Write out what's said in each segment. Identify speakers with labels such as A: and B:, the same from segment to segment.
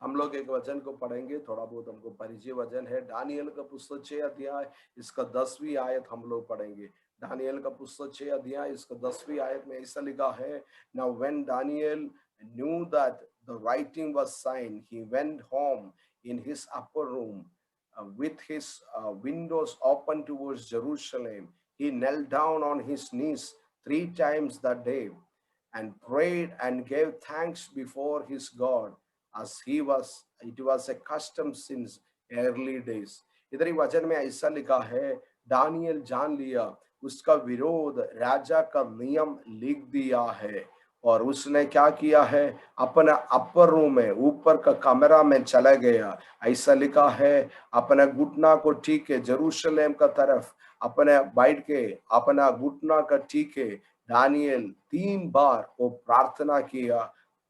A: हम लोग एक वचन को पढ़ेंगे, थोड़ा बहुत हमको परिचय वचन है। दानियल का पुस्तक 6 अध्याय, इसका 10वीं आयत हम लोग पढ़ेंगे। दानियल का पुस्तक 6 अध्याय, इसका 10वीं आयत में ऐसा लिखा है, now when Daniel knew that the writing was signed, he went home in his upper room with his windows open towards Jerusalem. He knelt down on his knees 3 times that day and prayed and gave thanks before his God as it was a custom since early days. इधर ही वचन में ऐसा लिखा है, Daniel जान लिया उसका विरोध राजा का नियम लिख दिया है और उसने क्या किया है, अपना अपर रूम में ऊपर का कमरा में चला गया। ऐसा लिखा है, अपना घुटना को ठीक है जेरूशलेम का तरफ अपने बैठ के अपना घुटना का ठीक है दानियल 3 बार वो प्रार्थना किया,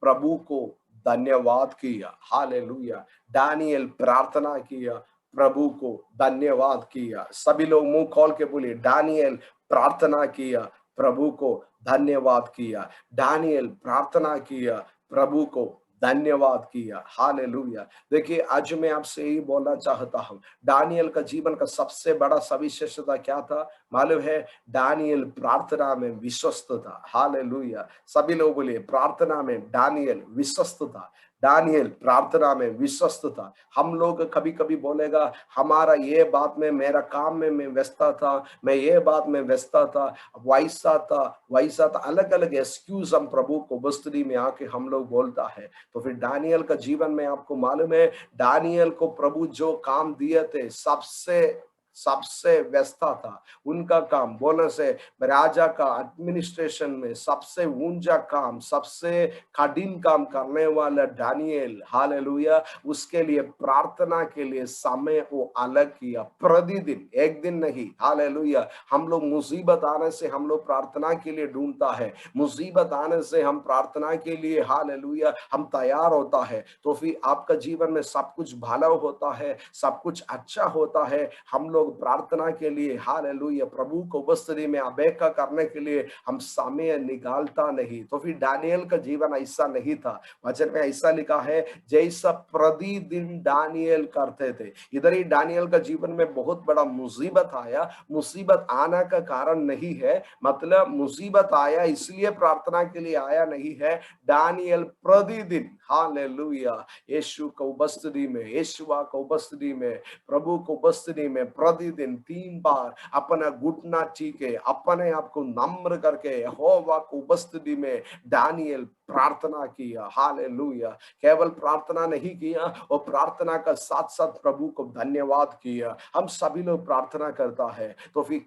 A: प्रभु को धन्यवाद किया। हालेलुया। दानियल प्रार्थना किया, प्रभु को धन्यवाद किया। सभी लोग मुंह खोल के बोलिए, दानियल प्रार्थना किया, प्रभु को धन्यवाद किया। दानियल प्रार्थना किया, प्रभु को धन्यवाद किया। हालेलुया। देखिए, आज मैं आपसे यही बोलना चाहता हूं, दानियल का जीवन का सबसे बड़ा सविशेषता क्या था मालूम है? दानियल प्रार्थना में विश्वस्त था। हालेलुया। सभी लोग बोलिए, प्रार्थना में दानियल विश्वस्त था। दानियल प्रार्थना में विश्वस्त था। हम लोग कभी कभी बोलेगा, हमारा ये बात में, मेरा काम में मैं व्यस्त था, मैं ये बात में व्यस्त था, वैसा था, अलग अलग एक्सक्यूज हम प्रभु को उपस्थिति में आके हम लोग बोलता है। तो फिर दानियल का जीवन में आपको मालूम है, दानियल को प्रभु जो काम दिए थे सबसे सबसे व्यस्त था। उनका काम बोलने से राजा का एडमिनिस्ट्रेशन में सबसे ऊंचा काम, सबसे कठिन काम करने वाला दानियल, हालेलुया, उसके लिए प्रार्थना के लिए समय वो अलग किया। प्रतिदिन, एक दिन नहीं। हालेलुया। हम लोग मुसीबत आने से हम लोग प्रार्थना के लिए ढूंढता है, मुसीबत आने से हम प्रार्थना के लिए, हालेलुया, हम तैयार होता है। तो फिर आपका जीवन में सब कुछ भला होता है, सब कुछ अच्छा होता है। हम लोग प्रार्थना के लिए, हालेलुया, प्रभु को उपस्थिति में अपेक्षा करने के लिए हम समय निकालता नहीं। तो फिर दानियल का जीवन ऐसा नहीं था। वचन में ऐसा लिखा है, जैसा प्रतिदिन दानियल करते थे। इधर ही दानियल का जीवन में बहुत बड़ा मुसीबत आया। मुसीबत आना का कारण नहीं है, मतलब मुसीबत आया इसलिए प्रार्थना के लिए आया नहीं है। दानियल प्रतिदिन, हालेलुया, यीशु को उपस्थिति में, यीशुआ को उपस्थिति में, प्रभु को उपस्थिति में प्रतिदिन 3 बार अपना घुटना टीके, अपने आप को नम्र करके यहोवा को उपस्थिति में दानियल प्रार्थना किया। हालेलुया। केवल प्रार्थना नहीं किया, और प्रार्थना का साथ साथ प्रभु को धन्यवाद किया। हम सभी लोग प्रार्थना करता है तो फिर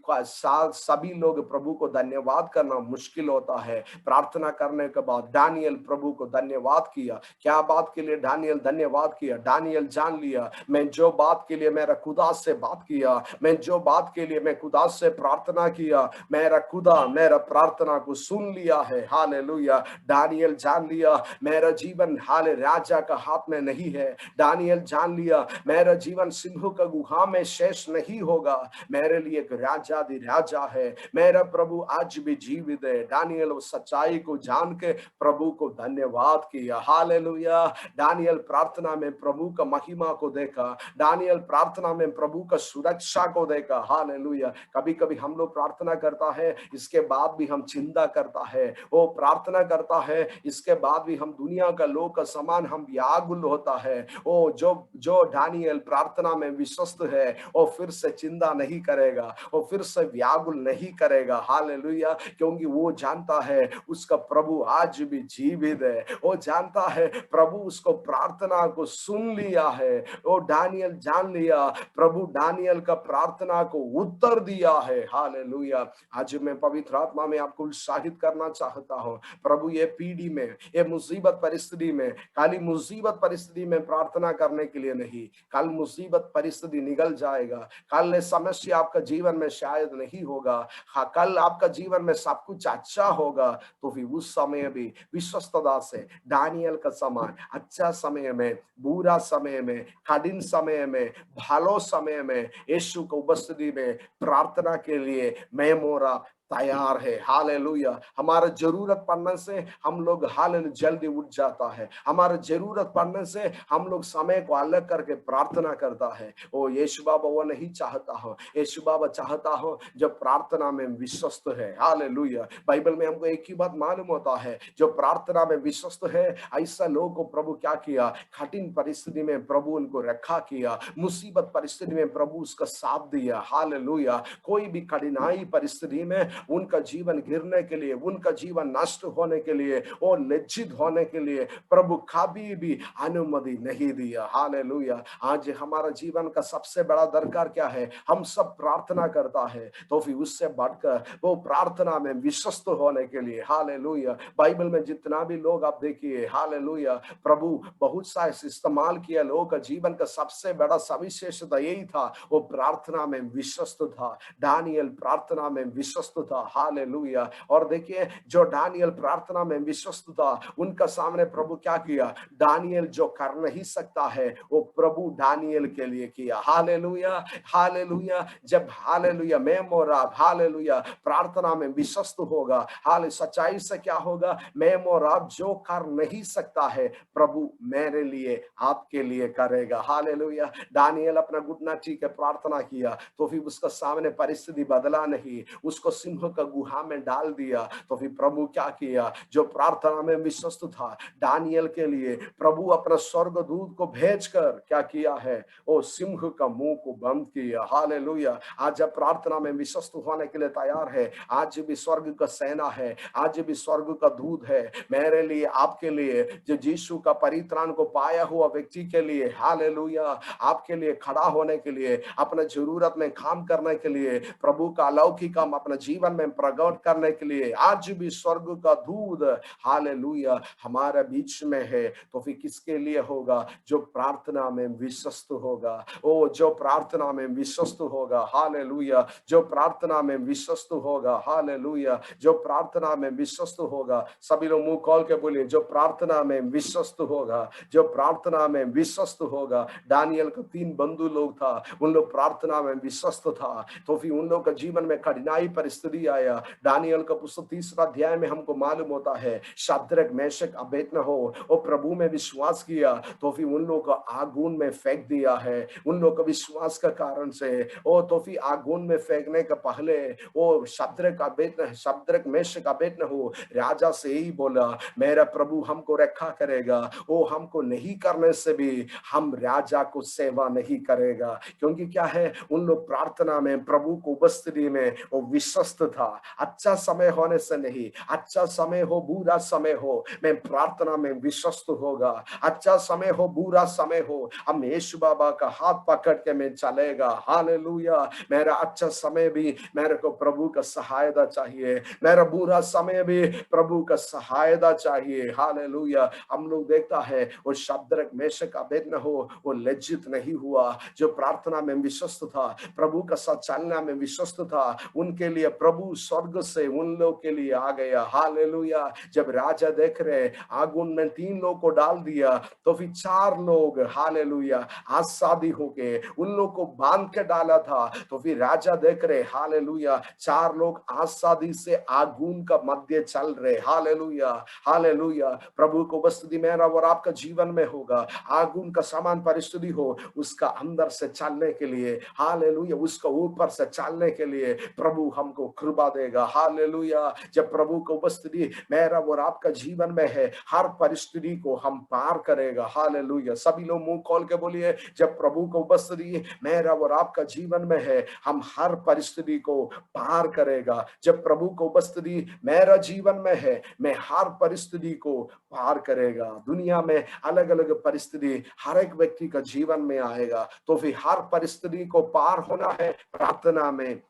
A: सभी लोग प्रभु को धन्यवाद करना मुश्किल होता है। प्रार्थना करने के बाद दानियल प्रभु को धन्यवाद किया। क्या बात के लिए दानियल धन्यवाद किया? दानियल जान लिया, मैं जो बात के लिए मेरा खुदा से बात किया, मैं जो बात के लिए मैं खुदा से प्रार्थना किया, मेरा खुदा मेरा प्रार्थना को सुन लिया है। हालेलुया। दानियल जान लिया, मेरा जीवन हाल राजा का हाथ में नहीं है। दानियल जान लिया, मेरा जीवन सिंहों का गुहा में शेष नहीं होगा। मेरे लिए एक राजा दी राजा है, मेरा प्रभु आज भी जीवित है। दानियल उस सच्चाई को जान के प्रभु को धन्यवाद किया। हालेलुया। दानियल प्रार्थना में प्रभु का महिमा को देखा, दानियल प्रार्थना में प्रभु का सुरक्षा को देखा। हालेलुया। कभी कभी हम लोग प्रार्थना करता है, इसके बाद भी हम चिंता करता है, वो प्रार्थना करता है, इसके बाद भी हम दुनिया का लोग का समान हम व्याकुल होता है। ओ जो जो दानियल प्रार्थना में विश्वस्त है, वो फिर से चिंता नहीं करेगा, वो फिर से व्याकुल नहीं करेगा। हालेलुया। क्योंकि वो जानता है उसका प्रभु आज भी जीवित है। वो जानता है प्रभु उसको प्रार्थना को सुन लिया है। वो दानियल जान लिया, प्रभु दानियल का प्रार्थना को उत्तर दिया है। हालेलुया। आज मैं पवित्र आत्मा में आपको उत्साहित करना चाहता हूं, प्रभु ये पीढ़ी में, ये मुसीबत परिस्थिति में, खाली मुसीबत परिस्थिति में प्रार्थना करने के लिए नहीं, कल मुसीबत परिस्थिति निकल जाएगा, कल समस्या आपका जीवन में शायद नहीं होगा, हाँ कल आपका जीवन में सब कुछ अच्छा होगा। तो फिर उस समय भी विश्वस्तता से दानियल का समान अच्छा समय में, बुरा समय में, कठिन समय में, भलो समय में यीशु को उपस्थिति में प्रार्थना के लिए मैं मोरा तैयार है। हालेलुया। हमारा जरूरत पड़ने से हम लोग हालेलुया जल्दी उठ जाता है। हमारा जरूरत पड़ने से हम लोग समय को अलग करके प्रार्थना करता है। ओ यीशु बाबा वो नहीं चाहता हो। यीशु बाबा चाहता हो जब प्रार्थना में विश्वस्त है। हालेलुया। बाइबल में हमको एक ही बात मालूम होता है, जो प्रार्थना में विश्वस्त है ऐसा लोगों को प्रभु क्या किया, कठिन परिस्थिति में प्रभु उनको रखा किया, मुसीबत परिस्थिति में प्रभु उसका साथ दिया। हालेलुया। कोई भी कठिनाई परिस्थिति में उनका जीवन गिरने के लिए, उनका जीवन नष्ट होने के लिए और लज्जित होने के लिए प्रभु कभी भी अनुमति नहीं दिया। हालेलुया। आज हमारा जीवन का सबसे बड़ा दरकार क्या है, हम सब प्रार्थना करता है तो फिर उससे बढ़कर वो प्रार्थना में विश्वस्त होने के लिए। हालेलुया। बाइबल में जितना भी लोग आप देखिए, हालेलुया, प्रभु बहुत सा इस्तेमाल किया, लोगों का जीवन का सबसे बड़ा सविशेषता यही था, वो प्रार्थना में विश्वस्त था। दानियल प्रार्थना में विश्वस्त था। हालेलुया। और देखिए जो दानियल प्रार्थना में विश्वस्त था, उनका सामने प्रभु क्या किया, दानियल जो कर नहीं सकता है वो प्रभु दानियल के लिए किया। हालेलुया। हालेलुया। जब हालेलुया मैं मोरा हालेलुया प्रार्थना में विश्वस्त होगा, हाल सच्चाई से क्या होगा, मैं और आप जो कर नहीं सकता है प्रभु मेरे लिए आपके लिए करेगा। हालेलुया। दानियल अपना घुटना टीक के प्रार्थना किया तो फिर उसका सामने परिस्थिति बदला नहीं, उसको सिंह का गुहा में डाल दिया। तो फिर प्रभु क्या किया, जो प्रार्थना में विश्वस्त था दानियल के लिए प्रभु अपना स्वर्गदूत को भेजकर क्या किया है, वो सिंह का मुंह को बंद किया। हालेलुया। आज जब प्रार्थना में विश्वस्त होने के लिए तैयार है, आज भी स्वर्ग का सेना है, आज भी स्वर्ग का दूत है मेरे लिए, आपके लिए, जो यीशु का परित्राण को पाया हुआ व्यक्ति के लिए। हालेलुया। आपके लिए खड़ा होने के लिए, अपने जरूरत में काम करने के लिए, प्रभु का अलौकिक काम अपने जीवन में प्रकट करने के लिए आज भी स्वर्ग का दूत हालेलुया हमारे बीच में है। तो फिर किसके लिए होगा, जो प्रार्थना में विश्वस्त होगा। ओ जो प्रार्थना में विश्वस्त होगा। हालेलुया। जो प्रार्थना में विश्वस्त होगा। हालेलुया। जो प्रार्थना में विश्वस्त होगा। सभी लोग मुंह खोल के बोलिए, जो प्रार्थना में विश्वस्त होगा, जो प्रार्थना में विश्वस्त होगा। दानियल का 3 बंधु लोग था, उन लोग प्रार्थना में विश्वस्त था तो फिर उन लोग का जीवन में कठिनाई परिस्थिति आया। दानियल का पुस्तक 3 अध्याय में हमको मालूम होता है, शद्रक मेशक अबेदनगो वो प्रभु में विश्वास किया तो फिर उन लोग को आगून में फेंक दिया है। उन लोग का विश्वास का कारण से ओ तो फिर आगून में फेंकने का पहले वो शद्रक मेशक अबेदनगो राजा से ही बोला, मेरा प्रभु हमको रखा करेगा, वो हमको नहीं करने से भी हम राजा को सेवा नहीं करेगा। क्योंकि क्या है, उन लोग प्रार्थना में प्रभु को उपस्थिति में वो विश्वस्त था। अच्छा समय होने से नहीं, अच्छा समय हो बुरा समय हो, मैं प्रार्थना में विश्वस्त होगा। अच्छा समय हो बुरा समय हो, हम यीशु बाबा का हाथ पकड़ के मैं चलेगा। हालेलुया। मेरा अच्छा समय भी मेरे को प्रभु का सहायता चाहिए, मेरा बुरा समय भी प्रभु का सहायता चाहिए। हालेलुया। हम लोग देखता है वो शद्रक मेशक अबेदनगो वो लज्जित नहीं हुआ, जो प्रार्थना में विश्वस्त था, प्रभु का साथ चलना में विश्वस्त था, उनके लिए प्रभु स्वर्ग से उन लोग के लिए आ गया। हालेलुया। जब राजा देख रहे आगुन में 3 लोग को डाल दिया तो फिर 4 लोग हालेलुया आसादी होके उन लोग को बांध के डाला था तो फिर राजा देख रहे हालेलुया 4 लोग आसादी से आगुन का मध्य चल रहे। हालेलुया। हालेलुया। प्रभु को उपस्थिति मेरा और आपका जीवन में होगा, आगुन का समान परिस्थिति हो, उसका अंदर से चलने के लिए हालेलुया, उसका ऊपर से चलने के लिए प्रभु हमको कृपा देगा। हालेलुया। जब प्रभु को उपस्थिति मेरा और आपका जीवन में है, हर परिस्थिति को हम पार करेगा। हालेलुया। सभी लोग मुंह खोल के बोलिए, जब प्रभु को उपस्थिति मेरा और आपका जीवन में है, हम हर परिस्थिति को पार करेगा। जब प्रभु को उपस्थिति मेरा जीवन में है, मैं हर परिस्थिति को पार करेगा। दुनिया में अलग अलग परिस्थिति हर एक व्यक्ति का जीवन में आएगा, तो फिर हर परिस्थिति को पार होना है, प्रार्थना में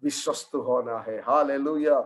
A: विश्वस्त होना है। हालेलुया।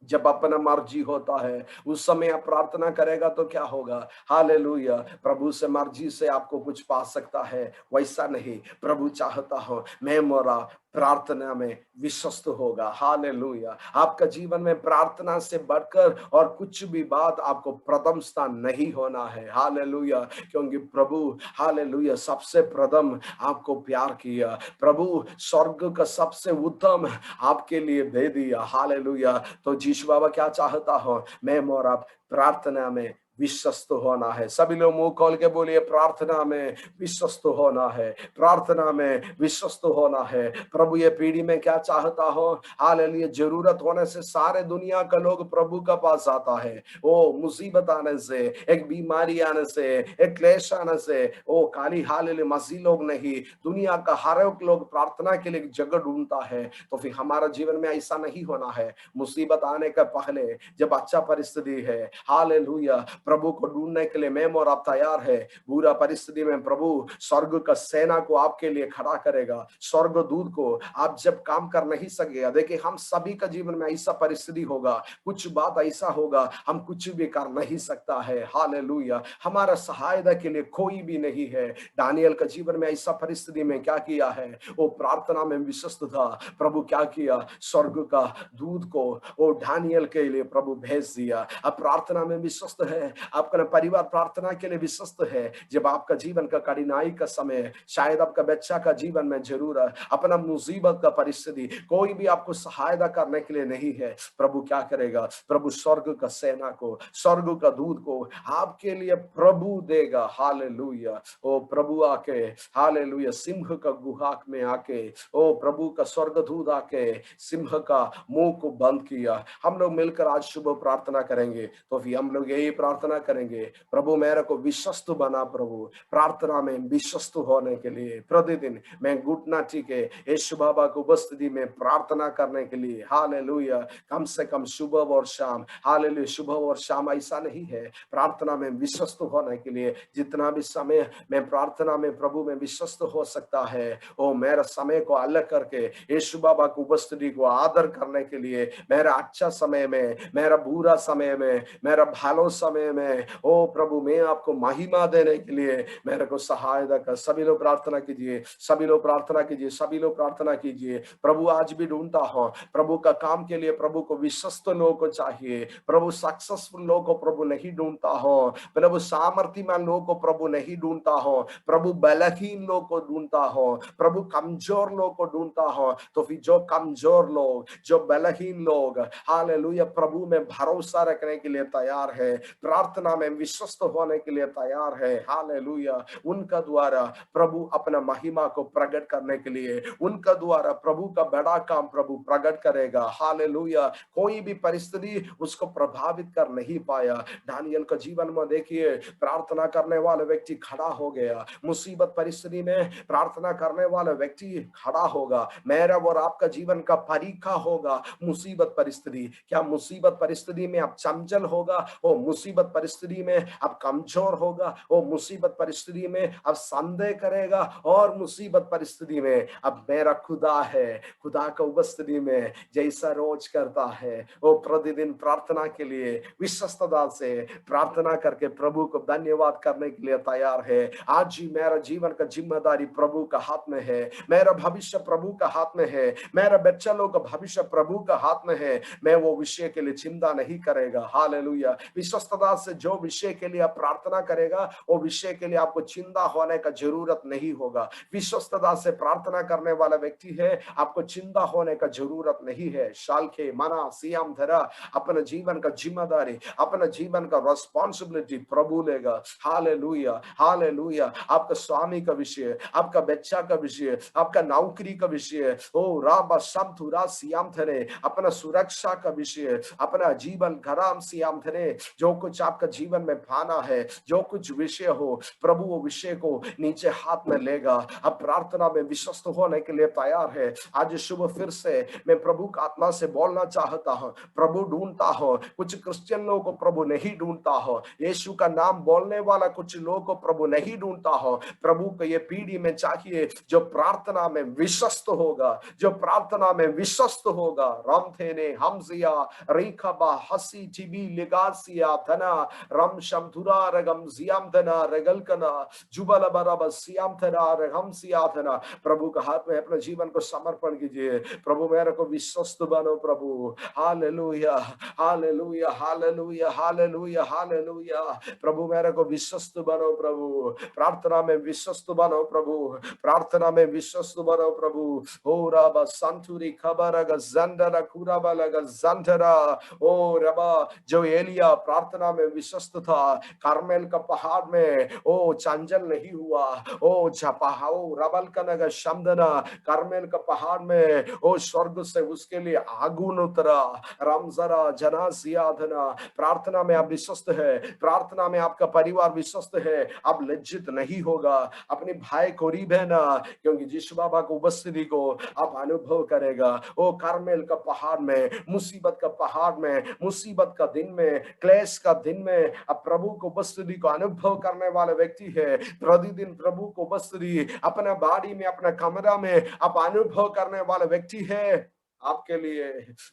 A: जब अपना मर्जी होता है उस समय आप प्रार्थना करेगा तो क्या होगा, हालेलुया, प्रभु से मर्जी से आपको कुछ पा सकता है, वैसा नहीं। प्रभु चाहता हो मैं मोरा प्रार्थना में विश्वस्त होगा। हालेलुया। आपका जीवन में प्रार्थना से बढ़कर और कुछ भी बात आपको प्रथम स्थान नहीं होना है। हालेलुया। क्योंकि प्रभु हालेलुया सबसे प्रथम आपको प्यार किया, प्रभु स्वर्ग का सबसे उत्तम आपके लिए दे दिया। हालेलुया। तो यीशु बाबा क्या चाहता हो, मैं और आप प्रार्थना में विश्वस्त होना है। सभी लोग मुंह खोल के बोलिए, प्रार्थना में विश्वस्त होना है, प्रार्थना में विश्वस्त होना है। प्रभु ये पीढ़ी में क्या चाहता हो, हालेलुया, जरूरत होने से सारे दुनिया का लोग प्रभु का पास आता है। ओ मुसीबत आने से, एक बीमारी आने से, एक क्लेश आने से, ओ खाली हालेलुया मसीह लोग नहीं, दुनिया का हर एक लोग प्रार्थना के लिए जगह ढूंढता है। तो फिर हमारा जीवन में ऐसा नहीं होना है। मुसीबत आने का पहले जब अच्छा परिस्थिति है, हालेलुया, प्रभु को ढूंढने के लिए मैं और आप तैयार है। बुरा परिस्थिति में प्रभु स्वर्ग का सेना को आपके लिए खड़ा करेगा, स्वर्ग दूत को। आप जब काम कर नहीं सकेगा, देखिए हम सभी का जीवन में ऐसा परिस्थिति होगा, कुछ बात ऐसा होगा हम कुछ भी कर नहीं सकता है। हालेलुया, हमारा सहायता के लिए कोई भी नहीं है। दानियल का जीवन में ऐसा परिस्थिति में क्या किया है, वो प्रार्थना में विश्वस्त था। प्रभु क्या किया, स्वर्ग का दूत को वो दानियल के लिए प्रभु भेज दिया। अब प्रार्थना में विश्वस्त है, आपका परिवार प्रार्थना के लिए विश्वस्त है। जब आपका जीवन का कठिनाई का समय, शायद आपका बच्चा का जीवन में जरूर अपना मुसीबत का परिस्थिति, कोई भी आपको सहायता करने के लिए नहीं है, प्रभु क्या करेगा, प्रभु स्वर्ग का सेना को, स्वर्ग का दूत को आपके लिए प्रभु देगा। हालेलुया। ओ प्रभु आके हालेलुया सिंह का गुहा में आके, ओ प्रभु का स्वर्गदूत आके सिंह का मुंह को बंद किया। हम लोग मिलकर आज सुबह प्रार्थना करेंगे, तो फिर हम लोग यही प्रार्थना करेंगे, प्रभु मेरे को विश्वस्त बना, प्रभु प्रार्थना में विश्वस्त होने के लिए प्रतिदिन मैं घुटना टीके यीशु बाबा की उपस्थिति में प्रार्थना करने के लिए। हालेलुया, कम से कम सुबह और शाम, हालेलुया सुबह और शाम ऐसा नहीं है, प्रार्थना में विश्वस्त होने के लिए जितना भी समय मैं प्रार्थना में प्रभु में विश्वस्त हो सकता है, वो मेरा समय को अलग करके यीशु बाबा की उपस्थिति को आदर करने के लिए, मेरा अच्छा समय में, मेरा बुरा समय में, मेरा भालो समय में, ओ प्रभु मैं आपको महिमा देने के लिए मेरे को सहायता कर। सभी लोग प्रार्थना कीजिए, सभी लोग प्रार्थना कीजिए, सभी लोग प्रार्थना कीजिए। प्रभु आज भी ढूंढता हो, प्रभु का काम के लिए प्रभु को विश्वस्त लोगों को चाहिए। प्रभु सक्सेसफुल लोगों को प्रभु नहीं ढूंढता हो, प्रभु सामर्थ्यवान लोगों को प्रभु नहीं ढूंढता हो, प्रभु बलहीन लोग को ढूंढता हो, प्रभु कमजोर लोग को ढूंढता हो। तो फिर जो कमजोर लोग, जो बलहीन लोग हालेलुया प्रभु में भरोसा रखने के लिए तैयार है, प्रार्थना में विश्वस्त होने के लिए तैयार है, हालेलुया, उनका द्वारा प्रभु अपना महिमा को प्रकट करने के लिए, उनका द्वारा प्रभु का बड़ा काम प्रभु प्रकट करेगा। हालेलुया, कोई भी परिस्थिति उसको प्रभावित कर नहीं पाया। दानियल का जीवन में देखिए, प्रार्थना करने वाला व्यक्ति खड़ा हो गया, मुसीबत परिस्थिति में प्रार्थना करने वाला व्यक्ति खड़ा होगा। मेरा और आपका जीवन का परीक्षा होगा मुसीबत परिस्थिति। क्या मुसीबत परिस्थिति में आप चंचल होगा, वो मुसीबत परिस्थिति में आप कमजोर होगा, वो मुसीबत परिस्थिति में आप संदेह करेगा, और मुसीबत परिस्थिति में अब मेरा खुदा है, खुदा का उपस्थिति में जैसा रोज करता है, वो प्रतिदिन प्रार्थना के लिए विश्वस्तता से प्रार्थना करके प्रभु को धन्यवाद करने के लिए तैयार है। आज ही मेरा जीवन का जिम्मेदारी प्रभु का हाथ में है, मेरा भविष्य प्रभु का हाथ में है, मेरा बच्चा लोग का भविष्य प्रभु का हाथ में है। मैं वो विषय के लिए चिंता नहीं करेगा। हालेलुया, विश्वस्तता से जो विषय के लिए आप प्रार्थना करेगा, वो विषय के लिए आपको चिंता होने का जरूरत नहीं होगा। विश्वस्तता से प्रार्थना करने वाला व्यक्ति है, आपको चिंता होने का जरूरत नहीं है। शालखे मना सियाम धरा, अपने जीवन का जिम्मेदारी, अपने जीवन का रिस्पॉन्सिबिलिटी प्रभु लेगा। हालेलुया, हालेलुया, आपका स्वामी का विषय, आपका बच्चा का विषय, आपका नौकरी का विषय, ओ राबा शामथुरा सियाम धरे, अपना सुरक्षा का विषय, अपना जीवन घराम सियाम धरे, जो कुछ आपका जीवन में पाना है, जो कुछ विषय हो, प्रभु वो विषय को नीचे हाथ में लेगा। अब प्रार्थना में विश्वस्त होने के लिए तैयार है। आज सुबह फिर से मैं प्रभु का आत्मा से बोलना चाहता हूँ, प्रभु ढूंढता हो, कुछ क्रिश्चियन लोगों को प्रभु नहीं ढूंढता हो, यीशु का नाम बोलने वाला कुछ लोगों को प्रभु नहीं ढूंढता हो। प्रभु को ये पीढ़ी में चाहिए जो प्रार्थना में विश्वस्त होगा, जो प्रार्थना में विश्वस्त होगा। रामथेने हमजिया रेखाबा हसी टीबी लिगासिया धना रम शमधुरा रगम जियाम तना रगलकना जुबल बराबर सियाम तना रगम सियाथना। प्रभु का हाथ में अपने जीवन को समर्पण कीजिए। प्रभु मेरे को विश्वस्त बनो प्रभु। Hallelujah hallelujah hallelujah hallelujah hallelujah. प्रभु मेरे को विश्वस्त बनो प्रभु। प्रार्थना में विश्वस्त बनो प्रभु। प्रार्थना में विश्वस्त बनो प्रभु। ओ रबा संतुरी खबर गंधरा कुराबा लगा जंधरा। ओ रबा जो एलिया प्रार्थना में विश्वस्त था, कार्मेल का पहाड़ में ओ चांचल नहीं हुआ। ओ झपा ओ रबल का नगर शमदना, कार्मेल का पहाड़ में ओ स्वर्ग से उसके लिए आगुन उतरा। रमजरा जनासियाधना। प्रार्थना में आप विश्वस्त है, प्रार्थना में आपका परिवार विश्वस्त है, आप लज्जित नहीं होगा। अपने भाई को रिबेना, क्योंकि यीशु बाबा को उपस्थिति को आप अनुभव करेगा। ओ कार्मेल का पहाड़ में, मुसीबत का पहाड़ में, मुसीबत का दिन में, क्लेश का दिन में अब प्रभु को उपस्थिति को अनुभव करने वाले व्यक्ति है। प्रतिदिन प्रभु को उपस्थिति अपना बाड़ी में, अपना कमरा में आप अनुभव करने वाले व्यक्ति है। आपके लिए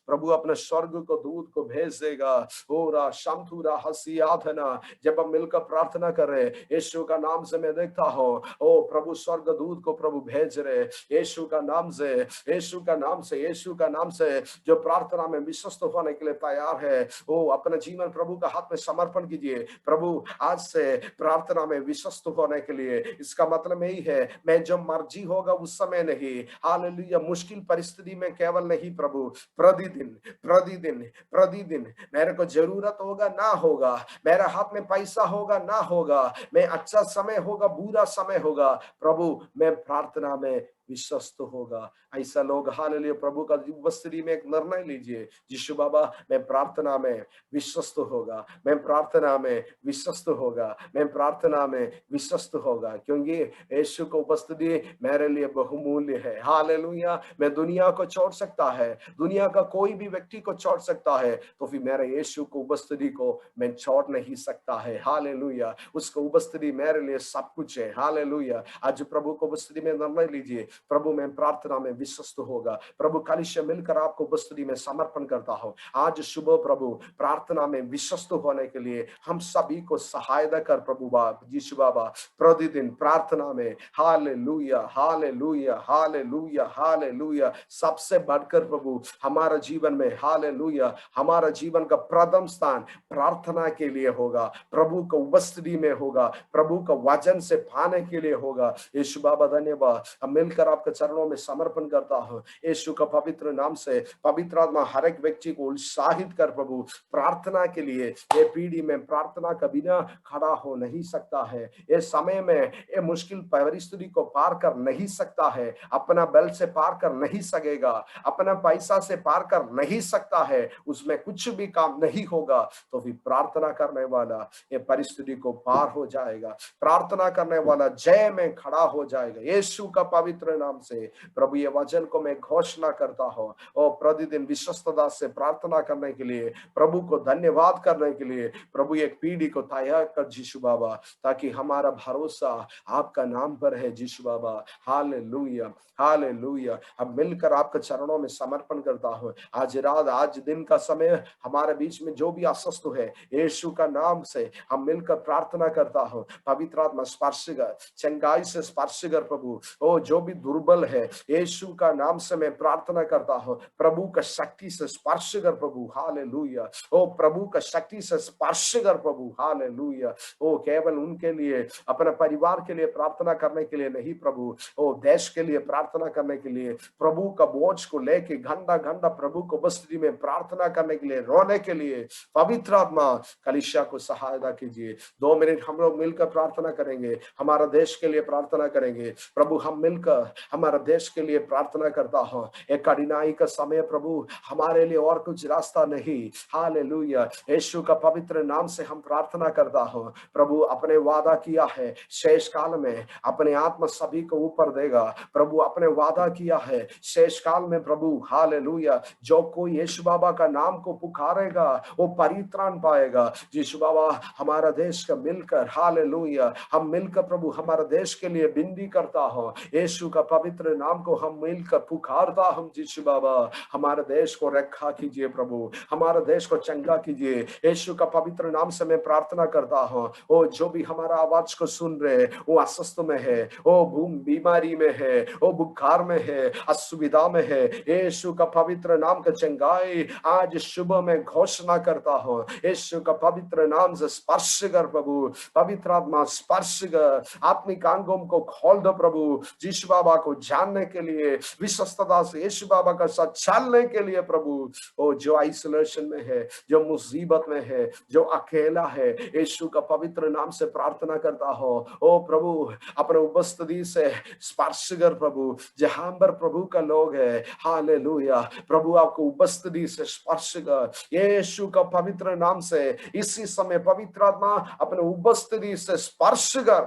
A: प्रभु अपने स्वर्ग को दूत को भेज देगा। ओरा शांतुरा हसियाधना। जब हम मिलकर प्रार्थना कर रहे, यीशु का नाम से मैं देखता हूँ, ओ प्रभु स्वर्ग दूत को प्रभु भेज रहे यीशु का नाम से, यीशु का नाम से, यीशु का नाम से। जो प्रार्थना में विश्वस्त होने के लिए तैयार है, वो अपना जीवन प्रभु का हाथ में समर्पण कीजिए। प्रभु आज से प्रार्थना में विश्वस्त होने के लिए, इसका मतलब यही है मैं जो मर्जी होगा उस समय नहीं, हालेलुया, मुश्किल परिस्थिति में केवल नहीं प्रभु, प्रतिदिन प्रतिदिन प्रतिदिन मेरे को जरूरत होगा ना होगा, मेरे हाथ में पैसा होगा ना होगा, मैं अच्छा समय होगा बुरा समय होगा, प्रभु मैं प्रार्थना में विश्वस्त होगा। ऐसा लोग हालेलुया प्रभु का उपस्थिति में एक निर्णय लीजिए, यीशु बाबा मैं प्रार्थना में विश्वस्त होगा, मैं प्रार्थना में विश्वस्त होगा, मैं प्रार्थना में विश्वस्त होगा, क्योंकि यीशु को उपस्थिति मेरे लिए बहुमूल्य है। हालेलुया। मैं दुनिया को छोड़ सकता है, दुनिया का कोई भी व्यक्ति को छोड़ सकता है, तो फिर मेरे यीशु को उपस्थिति को मैं छोड़ नहीं सकता है। हालेलुया। उसको उपस्थिति मेरे लिए सब कुछ है। हालेलुया। आज प्रभु को उपस्थिति में निर्णय लीजिए, प्रभु मैं प्रार्थना में विश्वस्त होगा। प्रभु कलिशा मिलकर आपको उपस्थिति में समर्पण करता हूं। आज सुबह प्रभु प्रार्थना में विश्वस्त होने के लिए हम सभी को सहायता कर प्रभु यीशु बाबा, प्रतिदिन प्रार्थना में हालेलुया हालेलुया हालेलुया हालेलुया। सबसे बढ़कर प्रभु हमारा जीवन में हालेलुया, हमारा जीवन का प्रथम स्थान प्रार्थना के लिए होगा, प्रभु का उपस्थिति में होगा, प्रभु का वचन से पाने के लिए होगा। यीशु बाबा धन्यवाद। हम मिलकर आपके चरणों में समर्पण करता हूं। यीशु का पवित्र नाम से पवित्र आत्मा हर एक व्यक्ति को उत्साहित कर प्रभु प्रार्थना के लिए। ये पीढ़ी में प्रार्थना का बिना खड़ा हो नहीं सकता है, ये समय में ये मुश्किल परिस्थिति को पार कर नहीं सकता है, अपना बल से पार कर नहीं सकेगा, अपना पैसा से पार कर नहीं सकता है, उसमें कुछ भी काम नहीं होगा, तो फिर प्रार्थना करने वाला ये परिस्थिति को पार हो जाएगा, प्रार्थना करने वाला जय में खड़ा हो जाएगा। यीशु का पवित्र नाम से प्रभु ये वचन को मैं घोषणा करता हूं, और प्रतिदिन विश्वस्तता से प्रार्थना करने के लिए, प्रभु को धन्यवाद करने के लिए प्रभु एक पीढ़ी को तैयार कर यीशु बाबा, ताकि हमारा भरोसा आपका नाम पर है यीशु बाबा। Hallelujah hallelujah. अब मिलकर आपके चरणों में समर्पण करता हूं। आज रात, आज दिन का समय हमारे बीच में जो भी अस्वस्थ है, यीशु का नाम से हम मिलकर प्रार्थना करता हूं। पवित्र आत्मा स्पर्श कर, चंगाई से स्पर्श कर प्रभु। ओ जो भी दुर्बल है, यीशु का नाम से मैं प्रार्थना करता हूं, प्रभु का शक्ति से स्पर्श कर प्रभु। हालेलुया। ओ प्रभु का शक्ति से स्पर्श कर प्रभु। हालेलुया। ओ केवल उनके लिए, अपने परिवार के लिए प्रार्थना करने के लिए नहीं प्रभु, ओ देश के लिए प्रार्थना करने के लिए, प्रभु का बोझ को लेके घंटा घंटा प्रभु को उपस्थिति में प्रार्थना करने के लिए, रोने के लिए पवित्र आत्मा कलीसिया को सहायता कीजिए। 2 मिनट हम लोग मिलकर प्रार्थना करेंगे, हमारा देश के लिए प्रार्थना करेंगे प्रभु। हम मिलकर हमारा देश के लिए प्रार्थना करता हूं। एक कठिनाई का समय प्रभु, हमारे लिए और कुछ रास्ता नहीं। हालेलुया। यीशु का पवित्र नाम से हम प्रार्थना करता हूं प्रभु। अपने वादा किया है शेष काल में अपने आत्मा सभी को ऊपर देगा प्रभु, अपने वादा किया है शेष काल में प्रभु। हालेलुया। जो कोई यीशु बाबा का नाम को पुकारेगा वो परित्राण पाएगा। यीशु बाबा हमारा देश का मिलकर, हालेलुया, हम मिलकर प्रभु हमारा देश के लिए विनती करता हूं। यीशु का पवित्र नाम को हम मिलकर पुकारता हम यीशु बाबा, हमारे देश को रक्षा कीजिए प्रभु, हमारे देश को चंगा कीजिए। यीशु का पवित्र नाम से मैं प्रार्थना करता हूँ, ओ जो भी हमारा आवाज को सुन रहे, वो अस्वस्थ में है, वो बीमारी में है, वो बुखार में है, असुविधा में है, यीशु का पवित्र नाम का चंगाई आज सुबह में घोषणा करता हूँ। यीशु का पवित्र नाम से स्पर्श कर प्रभु, पवित्र आत्मा स्पर्श कर, आत्मिक अंगों को खोल दो प्रभु, यीशु बाबा को जानने के लिए, विश्वस्तता से यीशु बाबा का साथ चलने के लिए प्रभु। ओ जो आइसोलेशन में है, जो मुसीबत में है, जो अकेला है, यीशु का पवित्र नाम से प्रार्थना करता हो, ओ प्रभु अपने उपस्थिति से स्पर्श कर प्रभु, जहां पर प्रभु का लोग है, हालेलुया, प्रभु आपको उपस्थिति से स्पर्श कर, यीशु का पवित्र नाम से इसी समय पवित्र आत्मा अपने उपस्थिति से स्पर्श कर।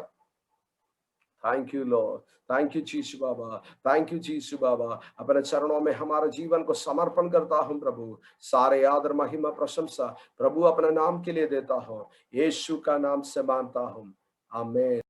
A: Thank you lord, thank you Yeshu Baba, thank you Yeshu Baba. अपने चरणों में हमारे जीवन को समर्पण करता हूं प्रभु, सारे आदर महिमा प्रशंसा प्रभु अपने नाम के लिए देता हूं, यीशु का नाम से मानता हूं, आमीन।